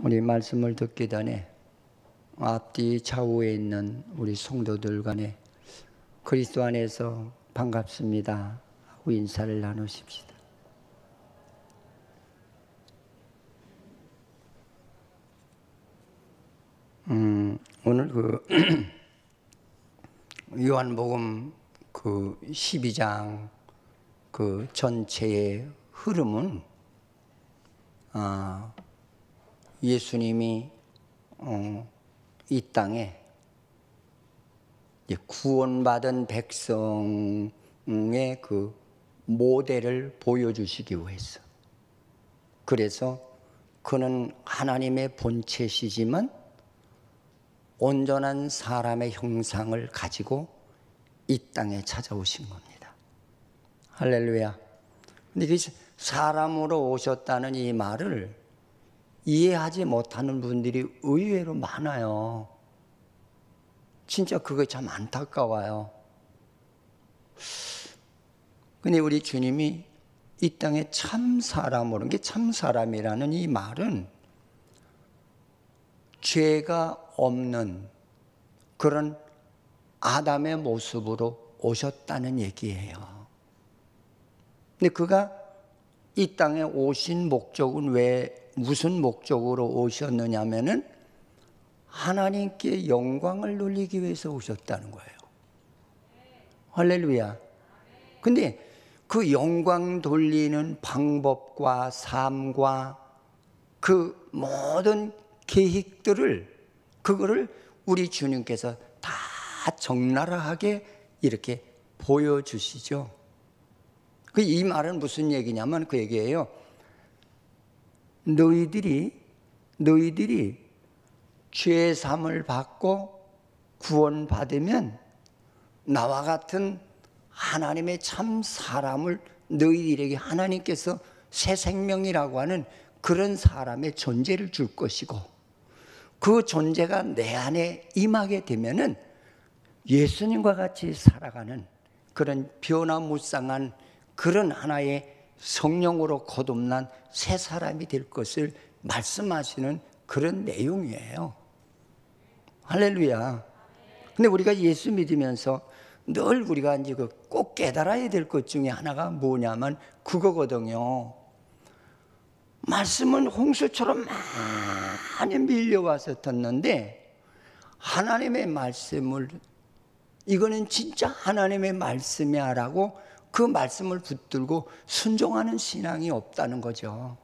우리 말씀을 듣기 전에 앞뒤 좌우에 있는 우리 성도들 간에 그리스도 안에서 반갑습니다 하고 인사를 나누십시다. 오늘 요한복음 12장 전체의 흐름은 예수님이 이 땅에 구원받은 백성의 모델을 보여주시기 위해서, 그래서 그는 하나님의 본체시지만 온전한 사람의 형상을 가지고 이 땅에 찾아오신 겁니다. 할렐루야. 근데 사람으로 오셨다는 이 말을 이해하지 못하는 분들이 의외로 많아요. 진짜 그거 참 안타까워요. 근데 우리 주님이 이 땅에 참 사람으로, 이게 참 사람이라는 이 말은 죄가 없는 그런 아담의 모습으로 오셨다는 얘기예요. 근데 그가 이 땅에 오신 목적은 무슨 목적으로 오셨느냐면은 하나님께 영광을 돌리기 위해서 오셨다는 거예요. 할렐루야. 근데 그 영광 돌리는 방법과 삶과 그 모든 계획들을, 그거를 우리 주님께서 다 적나라하게 이렇게 보여주시죠. 이 말은 무슨 얘기냐면 그 얘기예요. 너희들이 죄 사함을 받고 구원받으면 나와 같은 하나님의 참 사람을 너희들에게 하나님께서 새 생명이라고 하는 그런 사람의 존재를 줄 것이고, 그 존재가 내 안에 임하게 되면은 예수님과 같이 살아가는 그런 변화무쌍한 그런 하나의 성령으로 거듭난 새 사람이 될 것을 말씀하시는 그런 내용이에요. 할렐루야. 근데 우리가 예수 믿으면서 늘 우리가 이제 꼭 깨달아야 될 것 중에 하나가 뭐냐면 그거거든요. 말씀은 홍수처럼 많이 밀려와서 듣는데 하나님의 말씀을, 이거는 진짜 하나님의 말씀이야 라고 그 말씀을 붙들고 순종하는 신앙이 없다는 거죠.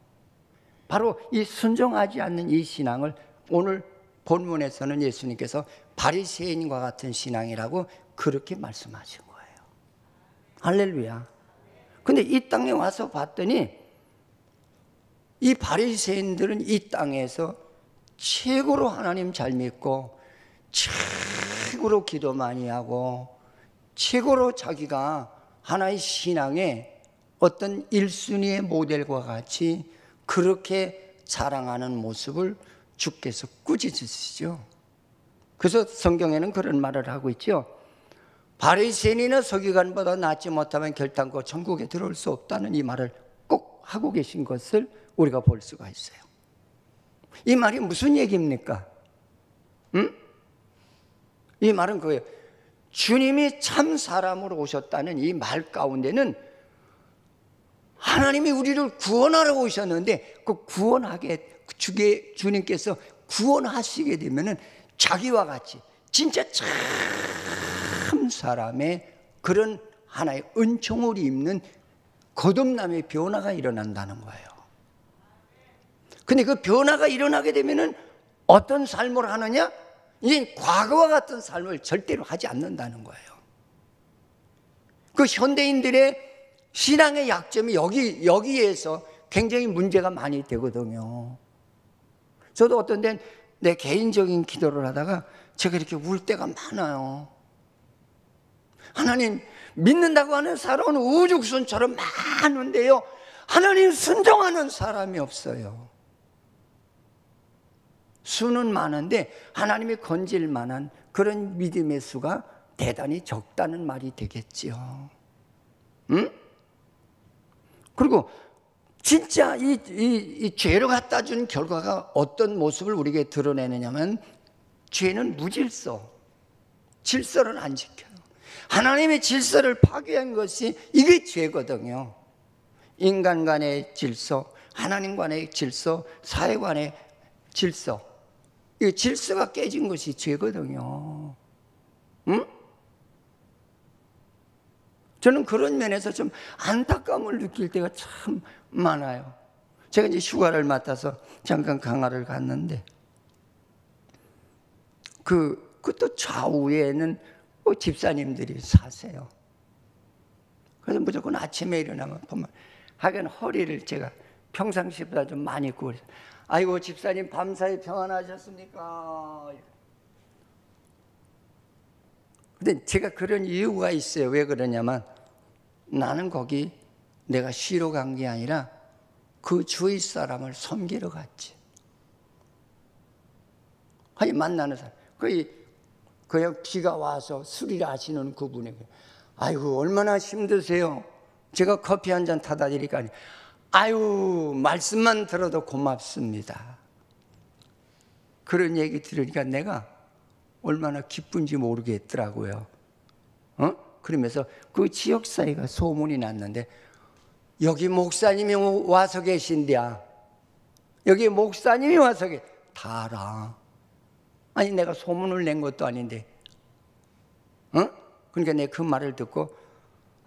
바로 이 순종하지 않는 이 신앙을 오늘 본문에서는 예수님께서 바리새인과 같은 신앙이라고 그렇게 말씀하신 거예요. 할렐루야. 근데 이 땅에 와서 봤더니 이 바리새인들은 이 땅에서 최고로 하나님 잘 믿고 최고로 기도 많이 하고 최고로 자기가 하나의 신앙의 어떤 1순위의 모델과 같이 그렇게 자랑하는 모습을 주께서 꾸짖으시죠. 그래서 성경에는 그런 말을 하고 있죠. 바리새인이나 서기관보다 낫지 못하면 결단코 천국에 들어올 수 없다는 이 말을 꼭 하고 계신 것을 우리가 볼 수가 있어요. 이 말이 무슨 얘기입니까? 이 말은 그거예요. 주님이 참 사람으로 오셨다는 이 말 가운데는 하나님이 우리를 구원하러 오셨는데 그 주님께서 구원하시게 되면은 자기와 같이 진짜 참 사람의 그런 하나의 은총을 입는 거듭남의 변화가 일어난다는 거예요. 근데 그 변화가 일어나게 되면은 어떤 삶을 하느냐? 이제 과거와 같은 삶을 절대로 하지 않는다는 거예요. 그 현대인들의 신앙의 약점이 여기에서 굉장히 문제가 많이 되거든요. 저도 어떤 데는 내 개인적인 기도를 하다가 제가 이렇게 울 때가 많아요. 하나님 믿는다고 하는 사람은 우죽순처럼 많은데요, 하나님 순종하는 사람이 없어요. 수는 많은데 하나님이 건질 만한 그런 믿음의 수가 대단히 적다는 말이 되겠지요. 응? 그리고 진짜 이 죄로 갖다 준 결과가 어떤 모습을 우리에게 드러내느냐면, 죄는 무질서, 질서를 안 지켜요. 하나님의 질서를 파괴한 것이 이게 죄거든요. 인간 간의 질서, 하나님 간의 질서, 사회 간의 질서, 이 질서가 깨진 것이 죄거든요. 응? 저는 그런 면에서 좀 안타까움을 느낄 때가 참 많아요. 제가 이제 휴가를 맡아서 잠깐 강화를 갔는데, 그것도 좌우에는 집사님들이 사세요. 그래서 무조건 아침에 일어나면 보면 하긴 허리를 제가 평상시보다 좀 많이 구부려서, 아이고 집사님 밤사이 평안하셨습니까? 근데 제가 그런 이유가 있어요. 왜 그러냐면, 나는 거기 내가 쉬러 간 게 아니라 그 주위 사람을 섬기러 갔지. 아니 만나는 사람, 그냥 비가 와서 술을 하시는 그분에게, 아이고 얼마나 힘드세요? 제가 커피 한 잔 타다 드리니까, 아유 말씀만 들어도 고맙습니다. 그런 얘기 들으니까 내가 얼마나 기쁜지 모르겠더라고요. 그러면서 그 지역사회가 소문이 났는데, 여기 목사님이 와서 계신대야. 여기 목사님이 와서 다 알아. 아니 내가 소문을 낸 것도 아닌데, 그러니까 내가 그 말을 듣고,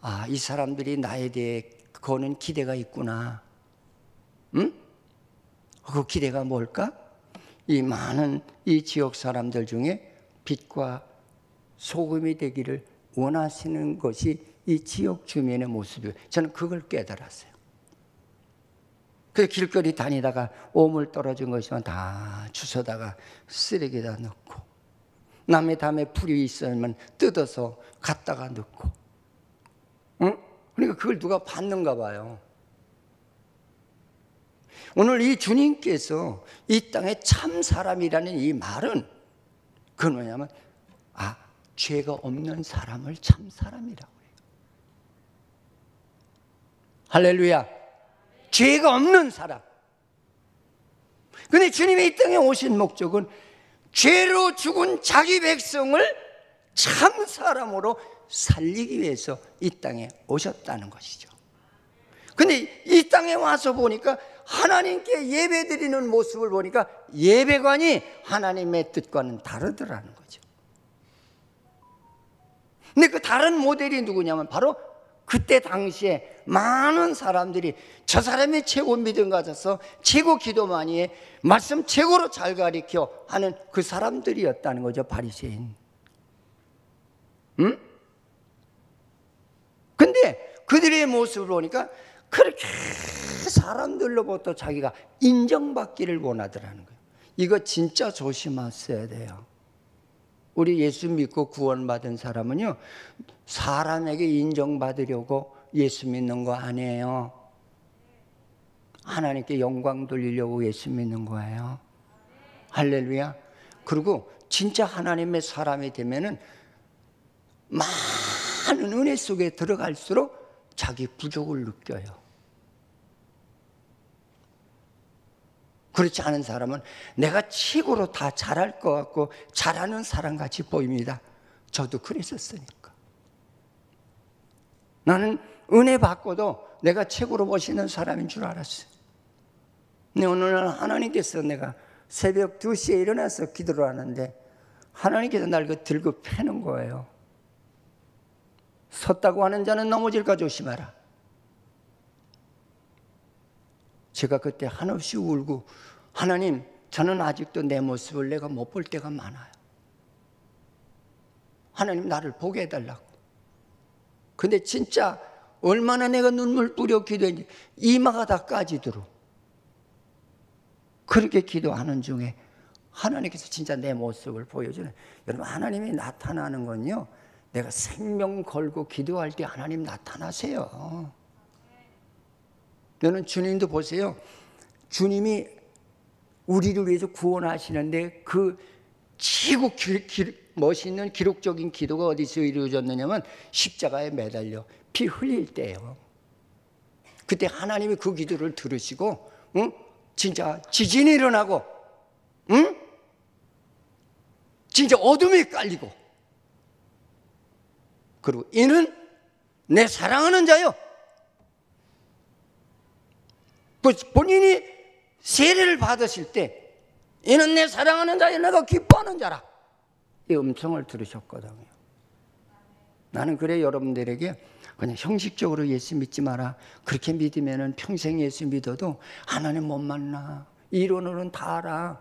아, 이 사람들이 나에 대해 거는 기대가 있구나. 그 기대가 뭘까? 이 많은 이 지역 사람들 중에 빛과 소금이 되기를 원하시는 것이 이 지역 주민의 모습이에요. 저는 그걸 깨달았어요. 그래서 길거리 다니다가 오물 떨어진 것이면 다 주워다가 쓰레기에다 넣고, 남의 담에 풀이 있으면 뜯어서 갖다가 넣고, 그러니까 그걸 누가 받는가 봐요. 오늘 이 주님께서 이 땅에 참 사람이라는 이 말은, 그건 뭐냐면, 죄가 없는 사람을 참 사람이라고 해요. 할렐루야. 죄가 없는 사람. 근데 주님이 이 땅에 오신 목적은 죄로 죽은 자기 백성을 참 사람으로 살리기 위해서 이 땅에 오셨다는 것이죠. 근데 이 땅에 와서 보니까 하나님께 예배드리는 모습을 보니까 예배관이 하나님의 뜻과는 다르더라는 거죠. 근데 그 다른 모델이 누구냐면 바로 그때 당시에 많은 사람들이 저 사람이 최고 믿음 가져서 최고 기도 많이 해, 말씀 최고로 잘 가르쳐 하는 그 사람들이었다는 거죠. 바리새인. 근데 그들의 모습을 보니까 그렇게 사람들로부터 자기가 인정받기를 원하더라는 거예요. 이거 진짜 조심하셔야 돼요. 우리 예수 믿고 구원받은 사람은요, 사람에게 인정받으려고 예수 믿는 거 아니에요. 하나님께 영광 돌리려고 예수 믿는 거예요. 할렐루야. 그리고 진짜 하나님의 사람이 되면은 많은 은혜 속에 들어갈수록 자기 부족을 느껴요. 그렇지 않은 사람은 내가 최고로 다 잘할 것 같고 잘하는 사람같이 보입니다. 저도 그랬었으니까. 나는 은혜 받고도 내가 최고로 보시는 사람인 줄 알았어요. 근데 오늘 하나님께서, 내가 새벽 2시에 일어나서 기도를 하는데 하나님께서 날 들고 패는 거예요. 섰다고 하는 자는 넘어질까 조심하라. 제가 그때 한없이 울고, 하나님, 저는 아직도 내 모습을 내가 못 볼 때가 많아요. 하나님, 나를 보게 해달라고. 근데 진짜 얼마나 내가 눈물 뿌려 기도했는지 이마가 다 까지도록 그렇게 기도하는 중에 하나님께서 진짜 내 모습을 보여주는. 여러분, 하나님이 나타나는 건요, 내가 생명 걸고 기도할 때 하나님 나타나세요. 너는 주님도 보세요. 주님이 우리를 위해서 구원하시는데 그 최고 멋있는 기록적인 기도가 어디서 이루어졌느냐면 십자가에 매달려 피 흘릴 때예요. 그때 하나님이 그 기도를 들으시고 진짜 지진이 일어나고 진짜 어둠이 깔리고, 그리고 이는 내 사랑하는 자요. 본인이 세례를 받으실 때 이는 내 사랑하는 자요, 내가 기뻐하는 자라, 이 음성을 들으셨거든요. 나는 그래 여러분들에게 그냥 형식적으로 예수 믿지 마라, 그렇게 믿으면 평생 예수 믿어도 하나님 못 만나, 이론으로는 다 알아.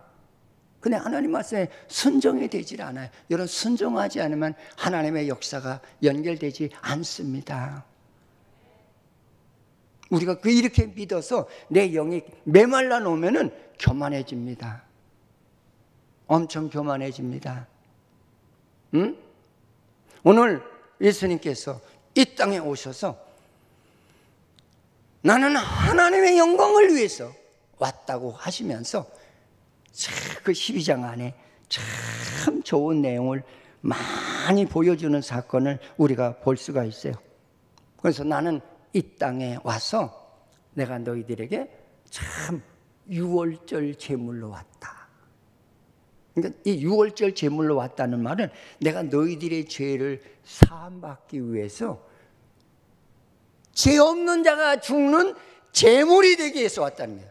근데 하나님 말씀에 순종이 되질 않아요. 여러분, 순종하지 않으면 하나님의 역사가 연결되지 않습니다. 우리가 이렇게 믿어서 내 영이 메말라 놓으면 교만해집니다. 엄청 교만해집니다. 오늘 예수님께서 이 땅에 오셔서 나는 하나님의 영광을 위해서 왔다고 하시면서 그 12장 안에 참 좋은 내용을 많이 보여주는 사건을 우리가 볼 수가 있어요. 그래서 나는 이 땅에 와서 내가 너희들에게 참 유월절 제물로 왔다. 그러니까 이 유월절 제물로 왔다는 말은 내가 너희들의 죄를 사함받기 위해서 죄 없는 자가 죽는 제물이 되기 위해서 왔다는 거예요.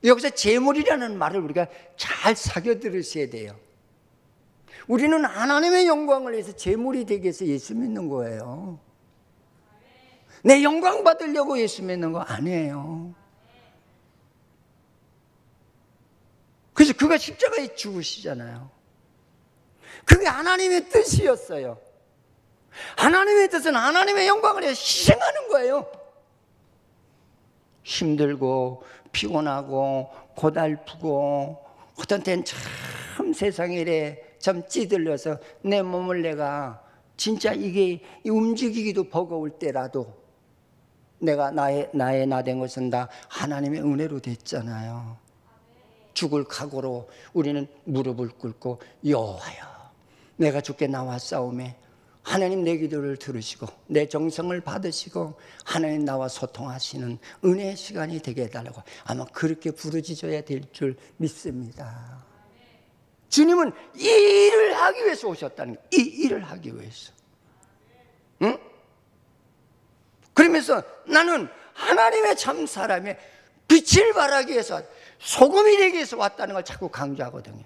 여기서 제물이라는 말을 우리가 잘 사겨 들으셔야 돼요. 우리는 하나님의 영광을 위해서 제물이 되기 위해서 예수 믿는 거예요. 내 영광 받으려고 예수 믿는 거 아니에요. 그래서 그가 십자가에 죽으시잖아요. 그게 하나님의 뜻이었어요. 하나님의 뜻은 하나님의 영광을 위해서 희생하는 거예요. 힘들고 피곤하고 고달프고 어떤 때는 참 세상에 이래 참 찌들려서 내 몸을 내가 진짜 이게 움직이기도 버거울 때라도 내가 나의 나 된 것은 다 하나님의 은혜로 됐잖아요. 죽을 각오로 우리는 무릎을 꿇고 여호와여, 내가 주께 나왔사오매 하나님 내 기도를 들으시고 내 정성을 받으시고 하나님 나와 소통하시는 은혜의 시간이 되게 해달라고 아마 그렇게 부르짖어야 될 줄 믿습니다. 주님은 이 일을 하기 위해서 오셨다는 거예요. 이 일을 하기 위해서. 응? 그러면서 나는 하나님의 참 사람의 빛을 발하기 위해서, 소금이 되기 위해서 왔다는 걸 자꾸 강조하거든요.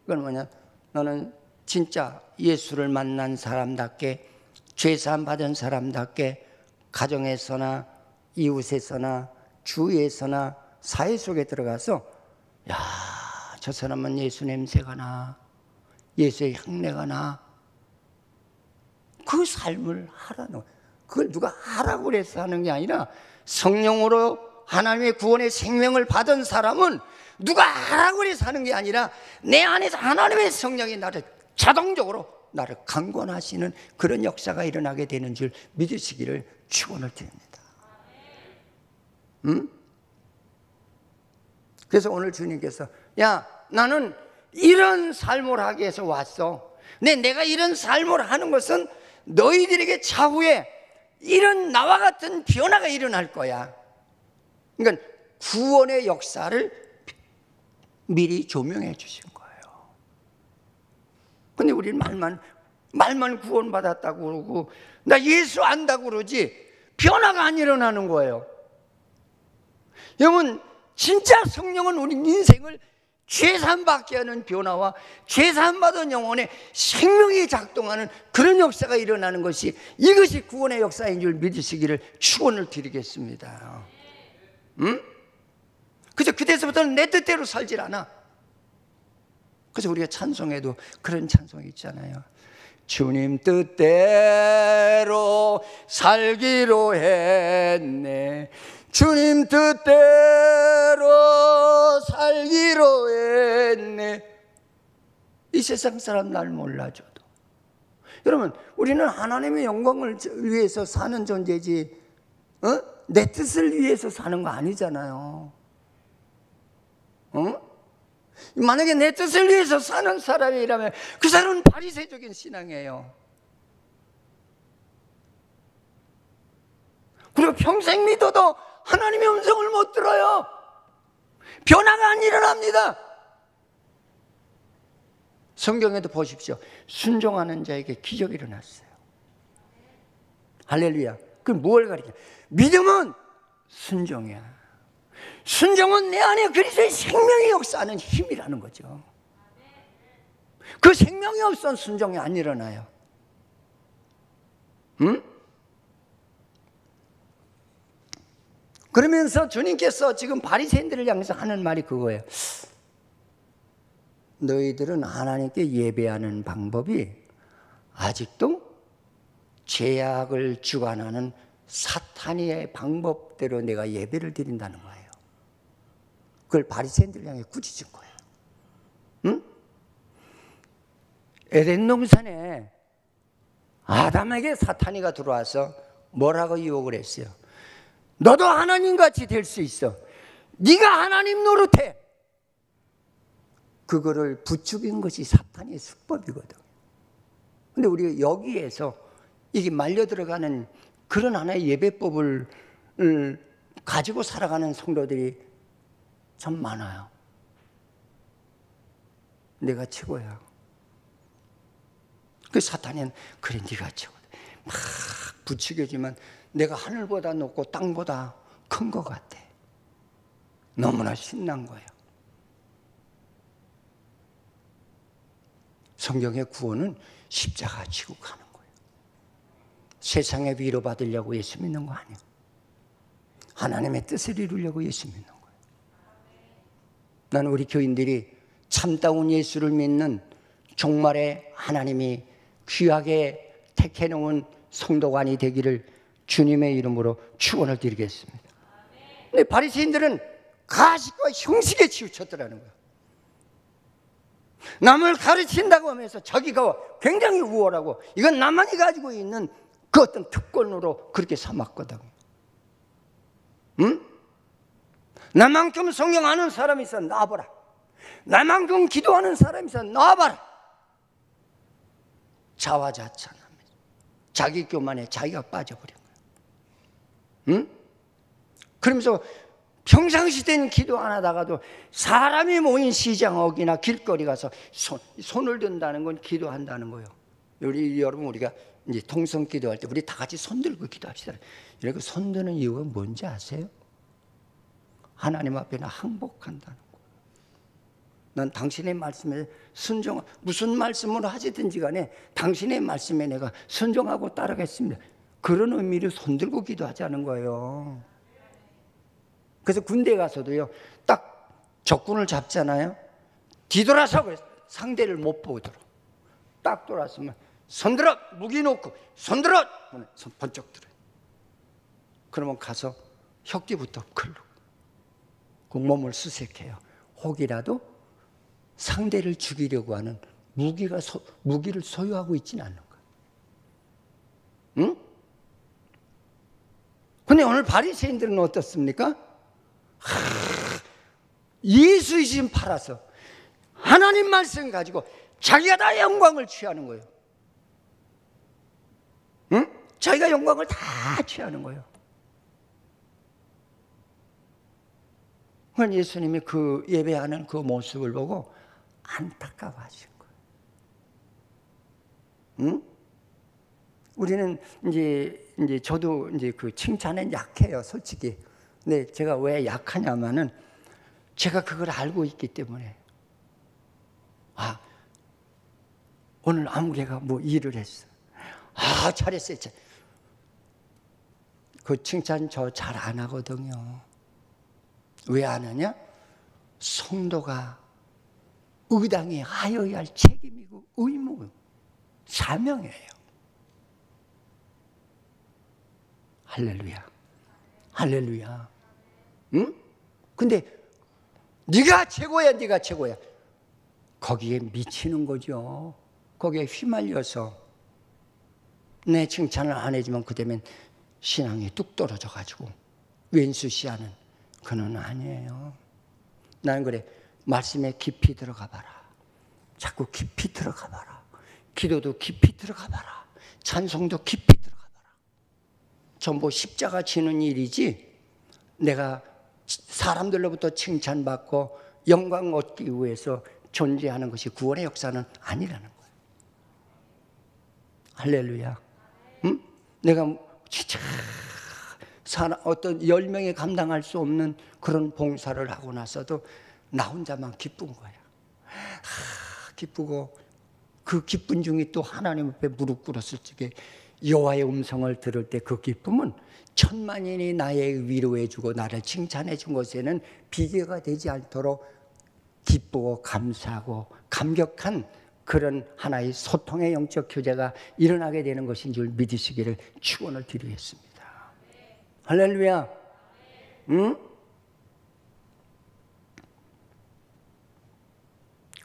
그건 뭐냐, 너는 진짜 예수를 만난 사람답게, 죄사함 받은 사람답게 가정에서나 이웃에서나 주위에서나 사회 속에 들어가서 야, 저 사람은 예수 냄새가 나, 예수의 향내가 나, 그 삶을 하라는, 그걸 누가 하라고 그래서 하는 게 아니라 성령으로 하나님의 구원의 생명을 받은 사람은 누가 하라고 그래서 하는 게 아니라 내 안에서 하나님의 성령이 나를 자동적으로 나를 강권하시는 그런 역사가 일어나게 되는 줄 믿으시기를 축원을 드립니다. 그래서 오늘 주님께서 야, 나는 이런 삶을 하기 위해서 왔어. 내가 이런 삶을 하는 것은 너희들에게 차후에 이런 나와 같은 변화가 일어날 거야. 그러니까 구원의 역사를 미리 조명해 주신 거예요. 근데 우리는 말만 구원받았다고 그러고 나 예수 안다고 그러지 변화가 안 일어나는 거예요. 여러분, 진짜 성령은 우리 인생을 죄사함받게 하는 변화와 죄사함받은 영혼의 생명이 작동하는 그런 역사가 일어나는 것이, 이것이 구원의 역사인 줄 믿으시기를 축원을 드리겠습니다. 그래서 그때서부터는 내 뜻대로 살질 않아. 그래서 우리가 찬송에도 그런 찬송이 있잖아요. 주님 뜻대로 살기로 했네, 주님 뜻대로 살기로 했네. 이 세상 사람 날 몰라줘도. 여러분, 우리는 하나님의 영광을 위해서 사는 존재지 내 뜻을 위해서 사는 거 아니잖아요. 만약에 내 뜻을 위해서 사는 사람이라면 그 사람은 바리새적인 신앙이에요. 그리고 평생 믿어도 하나님의 음성을 못 들어요. 변화가 안 일어납니다. 성경에도 보십시오. 순종하는 자에게 기적이 일어났어요. 할렐루야. 그럼 뭘 가리켜? 믿음은 순종이야. 순종은 내 안에 그리스도의 생명의 역사하는 힘이라는 거죠. 그 생명이 없으면 순종이 안 일어나요. 응? 그러면서 주님께서 지금 바리새인들을 향해서 하는 말이 그거예요. 너희들은 하나님께 예배하는 방법이 아직도 죄악을 주관하는 사탄의 방법대로 내가 예배를 드린다는 거예요. 그걸 바리새인들 향해 꾸짖은 거예요. 응? 에덴 동산에 아담에게 사탄이가 들어와서 뭐라고 유혹을 했어요? 너도 하나님같이 될 수 있어. 네가 하나님 노릇해. 그거를 부추긴 것이 사탄의 수법이거든. 근데 우리가 여기에서 이게 말려 들어가는 그런 하나의 예배법을 가지고 살아가는 성도들이 참 많아요. 내가 최고야. 그 사탄은 그래 네가 최고다. 막 부추겨지면 내가 하늘보다 높고 땅보다 큰 것 같아. 너무나 신난 거예요. 성경의 구원은 십자가 지고 가는 거예요. 세상에 위로받으려고 예수 믿는 거 아니에요. 하나님의 뜻을 이루려고 예수 믿는 거예요. 나는 우리 교인들이 참다운 예수를 믿는 종말에 하나님이 귀하게 택해놓은 성도관이 되기를 주님의 이름으로 축원을 드리겠습니다. 근데 바리새인들은 가식과 형식에 치우쳤더라는 거예요. 남을 가르친다고 하면서 자기가 굉장히 우월하고 이건 나만이 가지고 있는 그 어떤 특권으로 그렇게 삼았거든. 응? 나만큼 성경 아는 사람이 있어 나와봐라. 나만큼 기도하는 사람이 있어 나와봐라. 자화자찬합니다. 자기 교만에 자기가 빠져버린 거예요. 응? 그러면서 평상시대는 기도 안 하다가도 사람이 모인 시장역이나 길거리 가서 손을 든다는 건 기도한다는 거예요. 여러분 우리가 이제 통성 기도할 때 우리 다 같이 손 들고 기도합시다. 이렇게 손 드는 이유가 뭔지 아세요? 하나님 앞에는 항복한다는 거예요. 난 당신의 말씀에 순종, 무슨 말씀을 하시든지 간에 당신의 말씀에 내가 순종하고 따르겠습니다. 그런 의미로 손 들고 기도하자는 거예요. 그래서 군대에 가서도요, 딱 적군을 잡잖아요. 뒤돌아서 상대를 못 보도록 딱 돌아서면 손 들어! 무기 놓고 손 들어! 손 번쩍 들어요. 그러면 가서 혁기부터 걸르고 그 몸을 수색해요. 혹이라도 상대를 죽이려고 하는 무기를 소유하고 있지는 않는 거예요. 응? 근데 오늘 바리새인들은 어떻습니까? 예수이신 팔아서 하나님 말씀 가지고 자기가 다 영광을 취하는 거예요. 응? 자기가 영광을 다 취하는 거예요. 그건 예수님이 그 예배하는 그 모습을 보고 안타까워하신 거예요. 응? 우리는 이제 저도 이제 그 칭찬에 약해요, 솔직히. 근데 제가 왜 약하냐면은 제가 그걸 알고 있기 때문에. 아, 오늘 아무개가 뭐 일을 했어. 아, 잘했어요. 그 칭찬 저 잘 안 하거든요. 왜 안 하냐? 성도가 의당에 하여야 할 책임이고 의무, 사명이에요. 할렐루야. 할렐루야. 응? 근데 네가 최고야, 네가 최고야. 거기에 미치는 거죠. 거기에 휘말려서 내 칭찬을 안 해주면 그다음엔 신앙이 뚝 떨어져가지고 왼수시하는 그는 아니에요. 나는 그래, 말씀에 깊이 들어가 봐라. 자꾸 깊이 들어가 봐라. 기도도 깊이 들어가 봐라. 찬송도 깊이 들어가 봐라. 전부 십자가 지는 일이지 내가 사람들로부터 칭찬받고 영광 얻기 위해서 존재하는 것이 구원의 역사는 아니라는 거예요. 할렐루야. 응? 내가 진짜 어떤 10명이 감당할 수 없는 그런 봉사를 하고 나서도 나 혼자만 기쁜 거야. 기쁘고 그 기쁜 중에 또 하나님 앞에 무릎 꿇었을 적에 여호와의 음성을 들을 때 그 기쁨은 천만인이 나의 위로해 주고 나를 칭찬해 준 것에는 비교가 되지 않도록 기쁘고 감사하고 감격한 그런 하나의 소통의 영적 교제가 일어나게 되는 것인 줄 믿으시기를 축원을 드리겠습니다. 할렐루야. 응?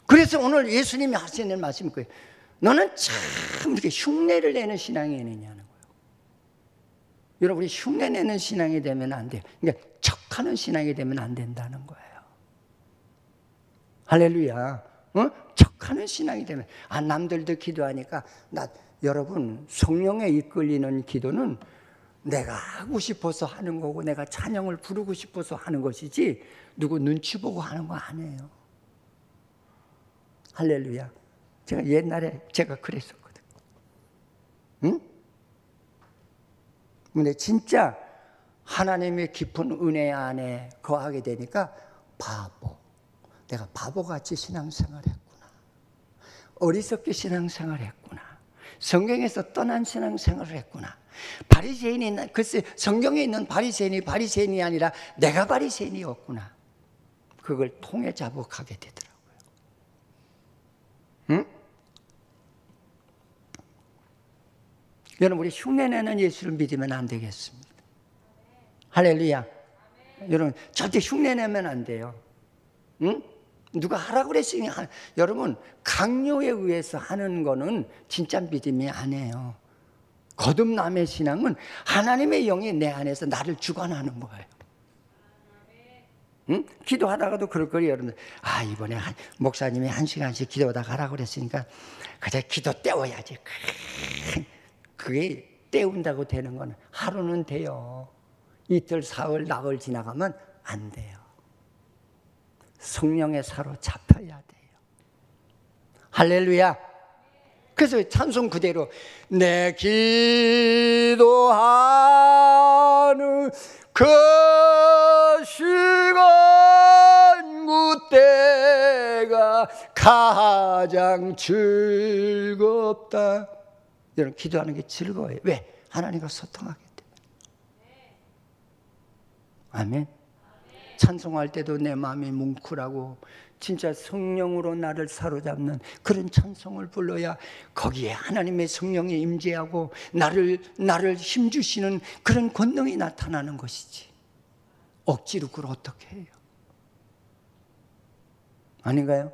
그래서 오늘 예수님이 하시는 말씀이 그거예요. 너는 참 이렇게 흉내를 내는 신앙이 되느냐는 거예요. 여러분이 흉내 내는 신앙이 되면 안 돼요. 그러니까 척하는 신앙이 되면 안 된다는 거예요. 할렐루야. 척하는 신앙이 되면 남들도 기도하니까 여러분 성령에 이끌리는 기도는 내가 하고 싶어서 하는 거고 내가 찬양을 부르고 싶어서 하는 것이지 누구 눈치 보고 하는 거 아니에요. 할렐루야. 제가 옛날에 그랬었거든. 응? 근데 진짜 하나님의 깊은 은혜 안에 거하게 되니까 내가 바보같이 신앙생활 했구나. 어리석게 신앙생활 했구나. 성경에서 떠난 신앙생활을 했구나. 바리새인이 글쎄 성경에 있는 바리새인이 아니라 내가 바리새인이었구나. 그걸 통해 자복하게 되더라고요. 응? 여러분 우리 흉내내는 예수를 믿으면 안 되겠습니다. 할렐루야. 여러분 절대 흉내내면 안 돼요. 응? 누가 하라고 그랬으니 여러분 강요에 의해서 하는 거는 진짜 믿음이 아니에요. 거듭남의 신앙은 하나님의 영이 내 안에서 나를 주관하는 거예요. 응? 기도하다가도 그럴 거예요. 여러분 이번에 목사님이 1시간씩 기도하다가 하라고 그랬으니까 그래 기도 때워야지. 그게 때운다고 되는 건 하루는 돼요. 이틀, 사흘, 나흘 지나가면 안 돼요. 성령에 사로잡혀야 돼요. 할렐루야. 그래서 찬송 그대로 내 기도하는 그 시간 그때가 가장 즐겁다. 여러분 기도하는 게 즐거워요. 왜? 하나님과 소통하기 때문에. 아멘. 찬송할 때도 내 마음이 뭉클하고 진짜 성령으로 나를 사로잡는 그런 찬송을 불러야 거기에 하나님의 성령이 임재하고 나를 힘주시는 그런 권능이 나타나는 것이지. 억지로 그걸 어떻게 해요? 아닌가요?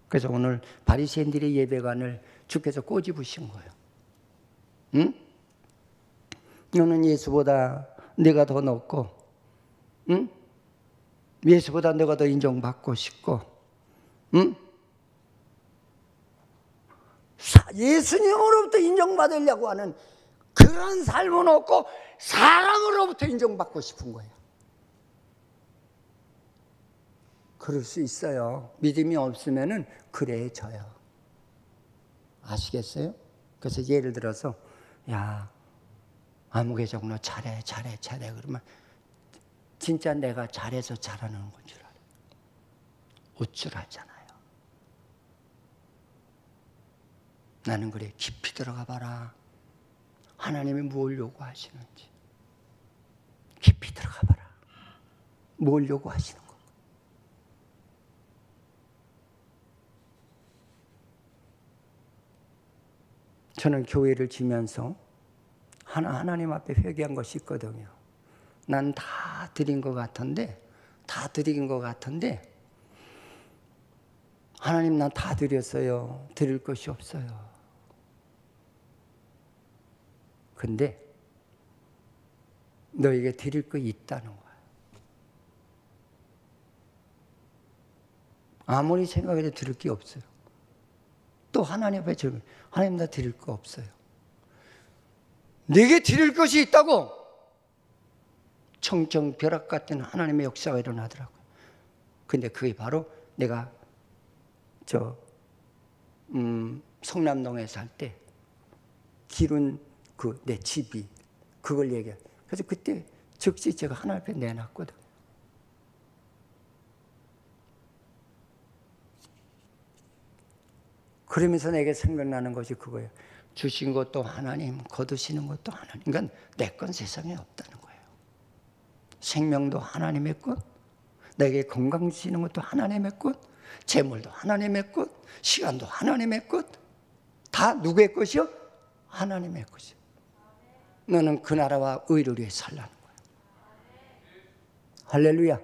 그래서 오늘 바리새인들의 예배관을 주께서 꼬집으신 거예요. 응? 너는 예수보다 내가 더 높고, 응? 예수보다 내가 더 인정받고 싶고, 응? 예수님으로부터 인정받으려고 하는 그런 삶은 없고 사람으로부터 인정받고 싶은 거예요. 그럴 수 있어요. 믿음이 없으면은 그래져요. 아시겠어요? 그래서 예를 들어서 야 아무개정로 잘해 그러면 진짜 내가 잘해서 잘하는 건 줄 알아요. 우쭐하잖아요. 나는 그래 깊이 들어가 봐라. 하나님이 뭘 요구하시는지 깊이 들어가 봐라. 뭘 요구하시는 거. 저는 교회를 지면서 하나님 앞에 회개한 것이 있거든요. 난 다 드린 것 같은데 하나님 난 다 드렸어요. 드릴 것이 없어요. 근데 너에게 드릴 거 있다는 거야. 아무리 생각해도 드릴 게 없어요. 또 하나님 앞에 하나님 나 드릴 거 없어요. 내게 드릴 것이 있다고 청정벼락 같은 하나님의 역사가 일어나더라고요. 근데 그게 바로 내가 성남동에 살 때 기른 그 내 집이 그걸 얘기해. 그래서 그때 즉시 제가 하나님 앞에 내놨거든. 그러면서 내게 생각나는 것이 그거예요. 주신 것도 하나님, 거두시는 것도 하나님. 그러니까 내 건 세상에 없다는 거예요. 생명도 하나님의 것, 내게 건강 주시는 것도 하나님의 것, 재물도 하나님의 것, 시간도 하나님의 것, 다 누구의 것이요? 하나님의 것이요. 너는 그 나라와 의를 위해 살라는 거예요. 할렐루야.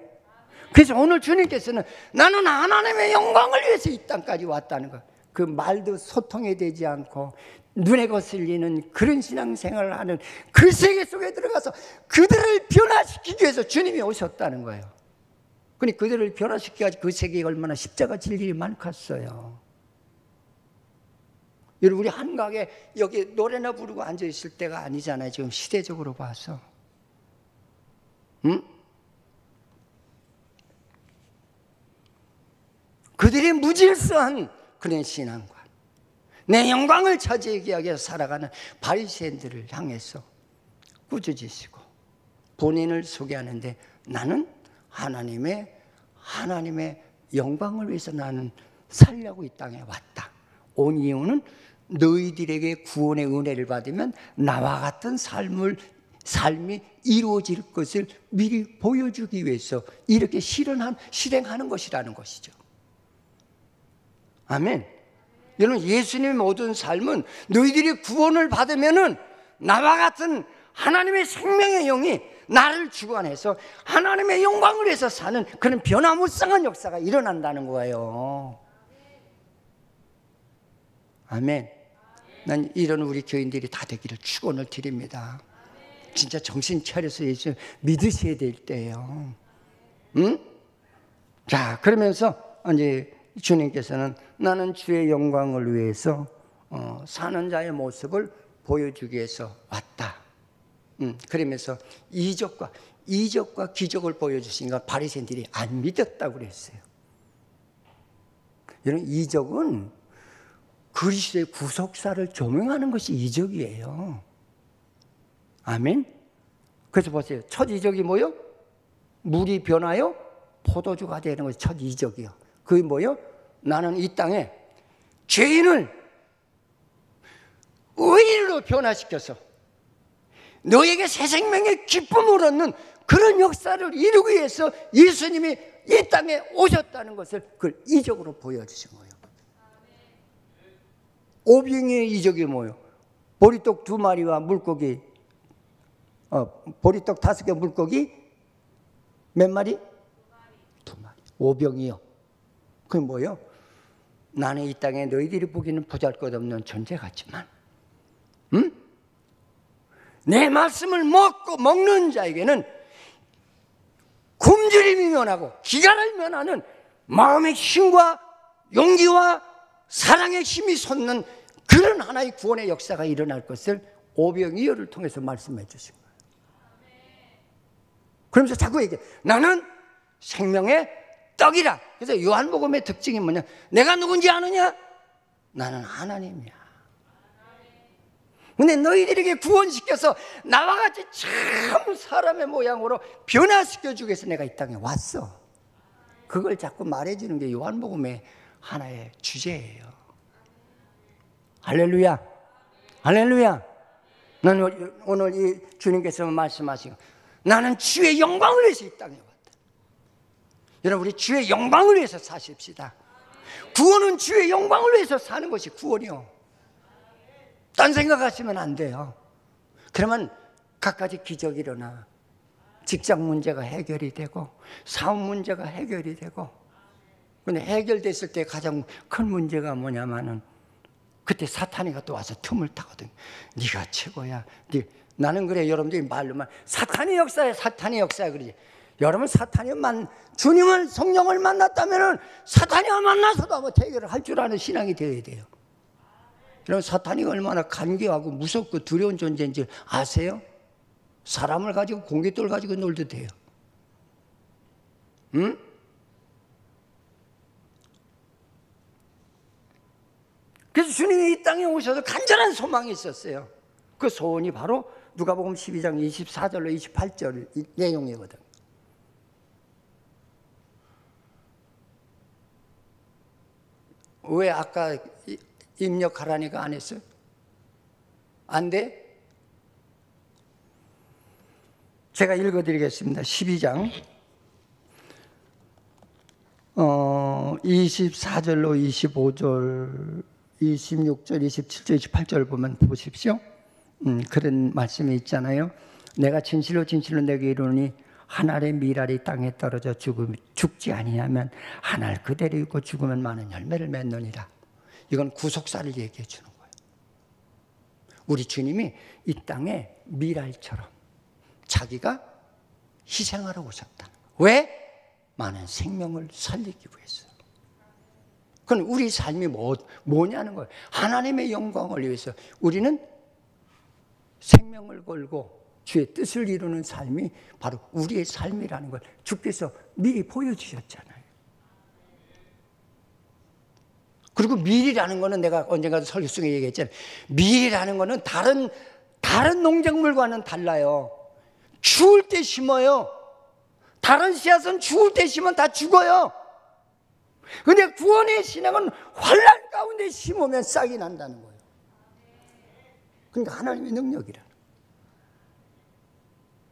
그래서 오늘 주님께서는 나는 하나님의 영광을 위해서 이 땅까지 왔다는 거예요. 그 말도 소통이 되지 않고 눈에 거슬리는 그런 신앙생활을 하는 그 세계 속에 들어가서 그들을 변화시키기 위해서 주님이 오셨다는 거예요. 그러니 그들을 변화시켜가지고 그 세계에 얼마나 십자가 질 일이 많겠어요. 여러분, 우리 한강에 여기 노래나 부르고 앉아있을 때가 아니잖아요. 지금 시대적으로 봐서. 응? 그들이 무질서한 그런 신앙관, 내 영광을 차지하기 위해서 살아가는 바리새인들을 향해서 꾸짖으시고 본인을 소개하는데 나는 하나님의 영광을 위해서 나는 살려고 이 땅에 왔다. 온 이유는 너희들에게 구원의 은혜를 받으면 나와 같은 삶이 이루어질 것을 미리 보여주기 위해서 이렇게 실행하는 것이라는 것이죠. 아멘. 여러분, 예수님의 모든 삶은 너희들이 구원을 받으면은 나와 같은 하나님의 생명의 영이 나를 주관해서 하나님의 영광을 위해서 사는 그런 변화무쌍한 역사가 일어난다는 거예요. 아멘. 난 이런 우리 교인들이 다 되기를 축원을 드립니다. 진짜 정신 차려서 예수 믿으셔야 될 때예요. 응? 자, 그러면서 이제 주님께서는 나는 주의 영광을 위해서 사는 자의 모습을 보여주기 위해서 왔다. 그러면서 이적과 기적을 보여주시니까 바리새인들이 안 믿었다고 그랬어요. 여러분, 이적은 그리스도의 구속사를 조명하는 것이 이적이에요. 아멘. 그래서 보세요. 첫 이적이 뭐요? 물이 변하여 포도주가 되는 것이 첫 이적이요. 그게 뭐요? 나는 이 땅에 죄인을 의인으로 변화시켜서 너에게 새 생명의 기쁨을 얻는 그런 역사를 이루기 위해서 예수님이 이 땅에 오셨다는 것을 그걸 이적으로 보여주신 거예요. 오병이의 이적이 뭐예요? 보리떡 2마리와 물고기, 보리떡 5개 물고기 몇 마리? 2마리. 오병이요. 그게 뭐예요? 나는 이 땅에 너희들이 보기는 보잘것없는 존재 같지만, 내 말씀을 먹는 자에게는 굶주림이 면하고 기간을 면하는 마음의 힘과 용기와 사랑의 힘이 솟는 그런 하나의 구원의 역사가 일어날 것을 오병이어를 통해서 말씀해 주신 거예요. 그러면서 자꾸 얘기해. 나는 생명의 떡이라. 그래서 요한복음의 특징이 뭐냐? 내가 누군지 아느냐? 나는 하나님이야. 근데 너희들에게 구원시켜서 나와 같이 참 사람의 모양으로 변화시켜주기 위해서 내가 이 땅에 왔어. 그걸 자꾸 말해주는 게 요한복음의 하나의 주제예요. 할렐루야. 할렐루야. 나는 오늘 이 주님께서 말씀하시고 나는 주의 영광을 위해서 이 땅에 왔다. 여러분, 우리 주의 영광을 위해서 사십시다. 구원은 주의 영광을 위해서 사는 것이 구원이요. 딴 생각하시면 안 돼요. 그러면 갖가지 기적이 일어나. 직장 문제가 해결이 되고 사업 문제가 해결이 되고. 근데 해결됐을 때 가장 큰 문제가 뭐냐면은 그때 사탄이가 또 와서 틈을 타거든요. 네가 최고야. 나는 그래. 여러분들이 말로만 사탄의 역사야, 사탄의 역사야 그러지. 여러분, 주님을 성령을 만났다면은 사탄이와 만나서도 아마 해결을 할 줄 아는 신앙이 되어야 돼요. 여러분, 사탄이 얼마나 간교하고 무섭고 두려운 존재인지 아세요? 사람을 가지고 공깃돌 가지고 놀도 돼요. 응? 그래서 주님이 이 땅에 오셔서 간절한 소망이 있었어요. 그 소원이 바로 누가복음 12장 24절로 28절 내용이거든. 왜 아까 입력하라니까 안 했어요? 안 돼? 제가 읽어드리겠습니다. 12장 24절로 25절 26절 27절 28절 보면 보십시오. 그런 말씀이 있잖아요. 내가 진실로 진실로 내게 이르노니 한 알의 밀알이 땅에 떨어져 죽지 아니하면 한 알 그대로 있고 죽으면 많은 열매를 맺느니라. 이건 구속사를 얘기해 주는 거예요. 우리 주님이 이 땅에 밀알처럼 자기가 희생하러 오셨다는 거예요. 왜? 많은 생명을 살리기 위해서. 그건 우리 삶이 뭐냐는 거예요. 하나님의 영광을 위해서 우리는 생명을 걸고 주의 뜻을 이루는 삶이 바로 우리의 삶이라는 걸 주께서 미리 보여주셨잖아요. 그리고 밀이라는 거는 내가 언젠가도 설교 중에 얘기했잖아요. 밀이라는 거는 다른 농작물과는 달라요. 추울 때 심어요. 다른 씨앗은 추울 때 심으면 다 죽어요. 근데 구원의 신앙은 환난 가운데 심으면 싹이 난다는 거예요. 그러니까 하나님의 능력이라.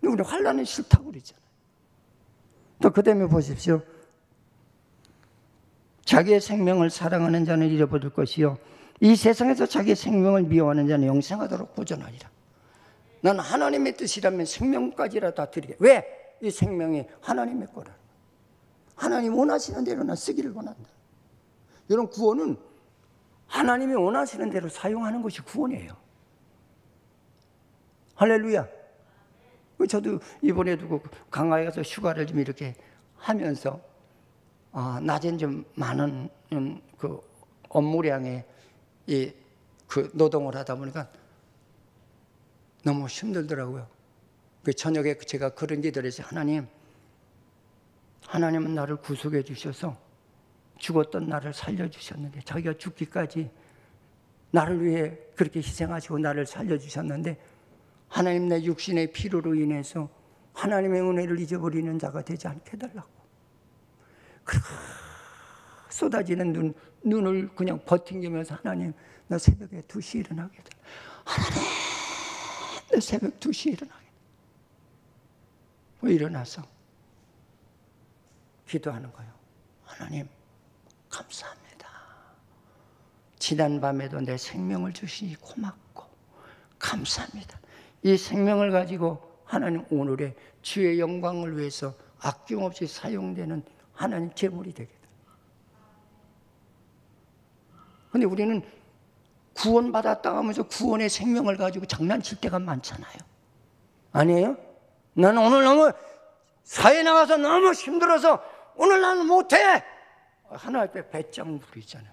우리 환난은 싫다고 그러잖아요. 또 그 다음에 보십시오. 자기의 생명을 사랑하는 자는 잃어버릴 것이요 이 세상에서 자기의 생명을 미워하는 자는 영생하도록 보존하리라. 나는 하나님의 뜻이라면 생명까지라도 다 드리게. 왜? 이 생명이 하나님의 거라. 하나님 원하시는 대로 나 쓰기를 원한다. 여러분, 구원은 하나님이 원하시는 대로 사용하는 것이 구원이에요. 할렐루야. 저도 이번에도 강화에 가서 휴가를 좀 이렇게 하면서 낮엔 좀 많은 그 업무량의 그 노동을 하다 보니까 너무 힘들더라고요. 그 저녁에 제가 그런 기도를 했어요. 하나님은 나를 구속해 주셔서 죽었던 나를 살려주셨는데, 자기가 죽기까지 나를 위해 그렇게 희생하시고 나를 살려주셨는데, 하나님 내 육신의 피로로 인해서 하나님의 은혜를 잊어버리는 자가 되지 않게 해달라고. 그렇게 쏟아지는 눈을 그냥 버팅기면서 하나님, 나 새벽에 2시에 일어나게 해달라. 하나님, 나 새벽 2시에 일어나게 해달라. 일어나서 기도하는 거예요. 하나님, 감사합니다. 지난 밤에도 내 생명을 주시니 고맙고 감사합니다. 이 생명을 가지고 하나님 오늘의 주의 영광을 위해서 아낌없이 사용되는 하나님 제물이 되게 돼. 그런데 우리는 구원받았다 하면서 구원의 생명을 가지고 장난칠 때가 많잖아요. 아니에요? 나는 오늘 너무 사회 나가서 너무 힘들어서 오늘 나는 못해. 하나님 앞에 배짱 부리잖아요.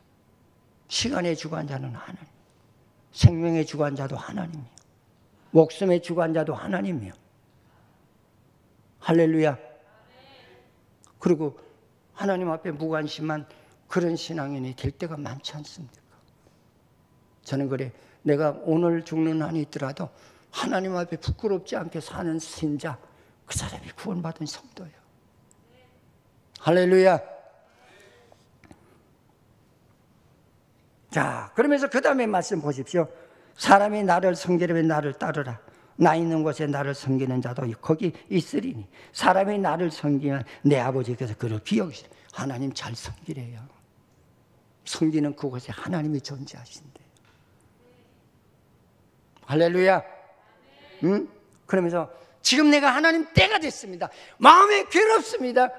시간의 주관자는 하나님, 생명의 주관자도 하나님이요, 목숨의 주관자도 하나님이요. 할렐루야. 그리고 하나님 앞에 무관심한 그런 신앙인이 될 때가 많지 않습니까? 저는 그래, 내가 오늘 죽는 한이 있더라도 하나님 앞에 부끄럽지 않게 사는 신자, 그 사람이 구원받은 성도예요. 할렐루야. 자, 그러면서 그 다음에 말씀 보십시오. 사람이 나를 섬기려면 나를 따르라. 나 있는 곳에 나를 섬기는 자도 거기 있으리니 사람이 나를 섬기면 내 아버지께서 그를 기억하시리. 하나님 잘 섬기래요. 섬기는 그곳에 하나님이 존재하신대요. 할렐루야. 응? 그러면서 지금 내가 하나님 때가 됐습니다. 마음이 괴롭습니다.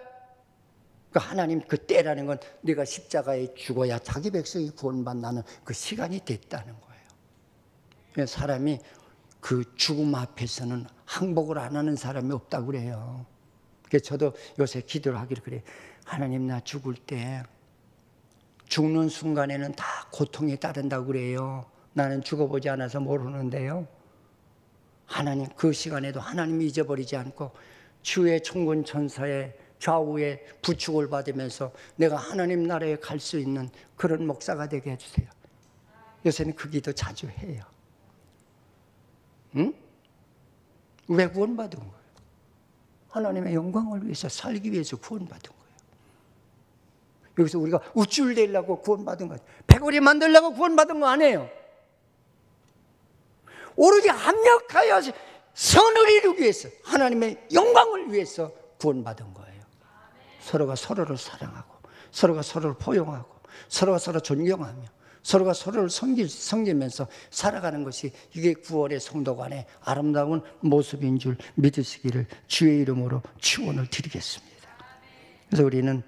그 하나님 그 때라는 건 네가 십자가에 죽어야 자기 백성이 구원받는 그 시간이 됐다는 거예요. 사람이 그 죽음 앞에서는 항복을 안 하는 사람이 없다고 그래요. 그래서 저도 요새 기도를 하기를 그래요. 하나님, 나 죽을 때 죽는 순간에는 다 고통이 따른다고 그래요. 나는 죽어보지 않아서 모르는데요, 하나님 그 시간에도 하나님이 잊어버리지 않고 주의 총군 천사의 좌우에 부축을 받으면서 내가 하나님 나라에 갈 수 있는 그런 목사가 되게 해주세요. 요새는 그 기도 자주 해요. 응? 왜 구원받은 거예요? 하나님의 영광을 위해서 살기 위해서 구원받은 거예요. 여기서 우리가 우쭐 대려고 구원받은 거, 배고리 만들려고 구원받은 거 아니에요. 오로지 합력하여 선을 이루기 위해서, 하나님의 영광을 위해서 구원받은 거예요. 서로가 서로를 사랑하고, 서로가 서로를 포용하고, 서로가 서로 존경하며, 서로가 서로를 섬기면서 살아가는 것이 이게 구원의 성도 간의 아름다운 모습인 줄 믿으시기를 주의 이름으로 축원을 드리겠습니다. 그래서 우리는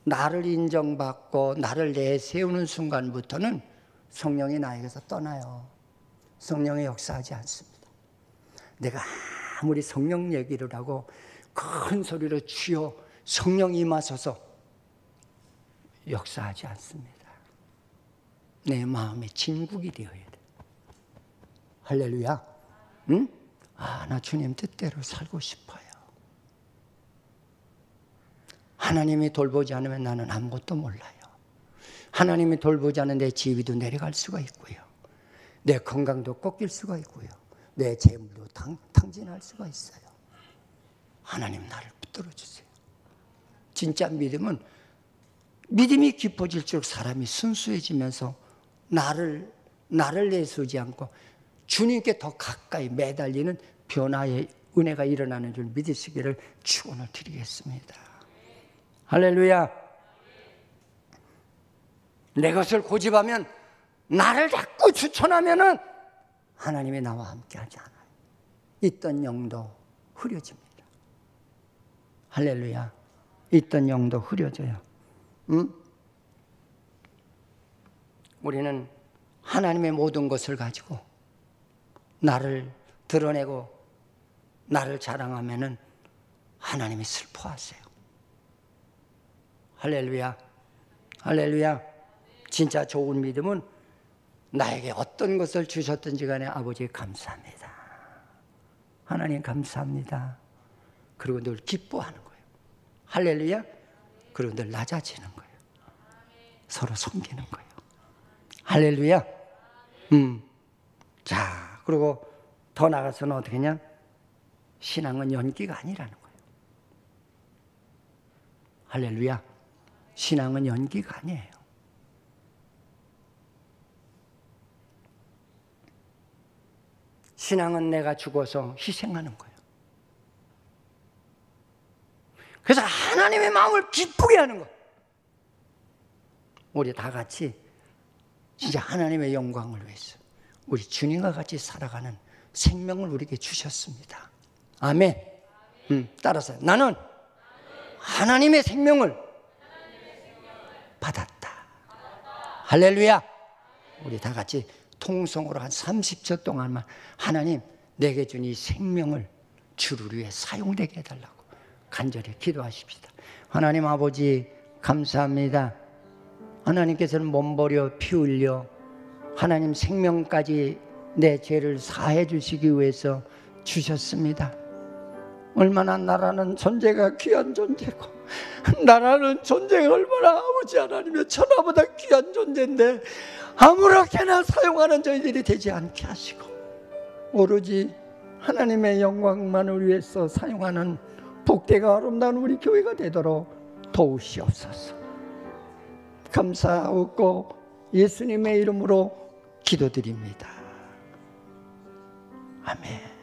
나를 인정받고 나를 내세우는 순간부터는 성령이 나에게서 떠나요. 성령이 역사하지 않습니다. 내가 아무리 성령 얘기를 하고 큰 소리로 주여 성령 임하소서, 역사하지 않습니다. 내 마음에 진국이 되어야 돼. 할렐루야. 응? 나 주님 뜻대로 살고 싶어요. 하나님이 돌보지 않으면 나는 아무것도 몰라요. 하나님이 돌보지 않으면 내 지위도 내려갈 수가 있고요, 내 건강도 꺾일 수가 있고요, 내 재물도 탕진할 수가 있어요. 하나님 나를 붙들어 주세요. 진짜 믿음은 믿음이 깊어질수록 사람이 순수해지면서 나를 내세우지 않고 주님께 더 가까이 매달리는 변화의 은혜가 일어나는 줄 믿으시기를 축원을 드리겠습니다. 할렐루야. 내 것을 고집하면, 나를 자꾸 추천하면은 하나님이 나와 함께 하지 않아요. 있던 영도 흐려집니다. 할렐루야. 있던 영도 흐려져요. 응? 우리는 하나님의 모든 것을 가지고 나를 드러내고 나를 자랑하면은 하나님이 슬퍼하세요. 할렐루야. 할렐루야. 진짜 좋은 믿음은 나에게 어떤 것을 주셨든지 간에 아버지 감사합니다, 하나님 감사합니다, 그리고 늘 기뻐하는 거예요. 할렐루야. 그리고 늘 낮아지는 거예요. 서로 섬기는 거예요. 할렐루야. 자, 그리고 더 나가서는 어떻게 하냐, 신앙은 연기가 아니라는 거예요. 할렐루야. 신앙은 연기가 아니에요. 신앙은 내가 죽어서 희생하는 거예요. 그래서 하나님의 마음을 기쁘게 하는 거예요. 우리 다 같이 진짜 하나님의 영광을 위해서 우리 주님과 같이 살아가는 생명을 우리에게 주셨습니다. 아멘. 따라서 나는 하나님의 생명을 받았다. 할렐루야. 우리 다 같이 통성으로 한 30초 동안만 하나님 내게 준 이 생명을 주를 위해 사용되게 해달라고 간절히 기도하십시다. 하나님 아버지 감사합니다. 하나님께서는 몸버려 피 흘려 하나님 생명까지 내 죄를 사해 주시기 위해서 주셨습니다. 얼마나 나라는 존재가 귀한 존재고, 나라는 존재가 얼마나 아버지 하나님의 천하보다 귀한 존재인데 아무렇게나 사용하는 저희들이 되지 않게 하시고 오로지 하나님의 영광만을 위해서 사용하는 복되고 아름다운 우리 교회가 되도록 도우시옵소서. 감사하고 예수님의 이름으로 기도드립니다. 아멘.